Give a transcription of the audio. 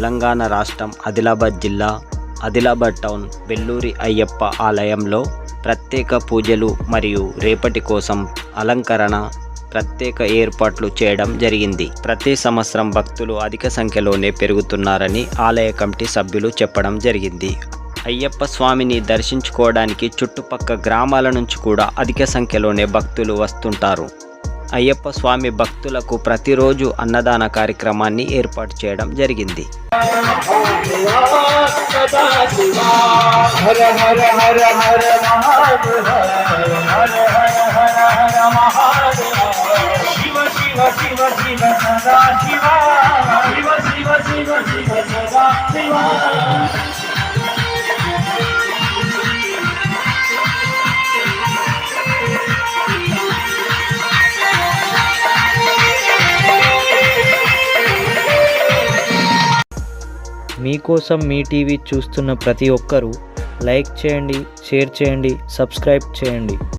తెలంగాణ రాష్ట్రం ఆదిలాబాద్ జిల్లా ఆదిలాబాద్ టౌన్ వెల్లూరి అయ్యప్ప ఆలయంలో ప్రత్యేక పూజలు మరియు రేపటి కోసం అలంకరణ ప్రత్యేక ఏర్పాట్లు చేయడం జరిగింది. ప్రతి సంవత్సరం భక్తులు అధిక సంఖ్యలోనే పెరుగుతున్నారని ఆలయ కమిటీ సభ్యులు చెప్పడం జరిగింది. అయ్యప్ప స్వామిని దర్శించుకోవడానికి చుట్టుపక్క గ్రామాల నుంచి కూడా అధిక సంఖ్యలోనే భక్తులు వస్తుంటారు. అయ్యప్ప స్వామి భక్తులకు ప్రతిరోజు అన్నదాన కార్యక్రమాన్ని ఏర్పాటు చేయడం జరిగింది. మీకోసం మీ టీవీ చూస్తున్న ప్రతి ఒక్కరూ లైక్ చేయండి, షేర్ చేయండి, సబ్స్క్రైబ్ చేయండి.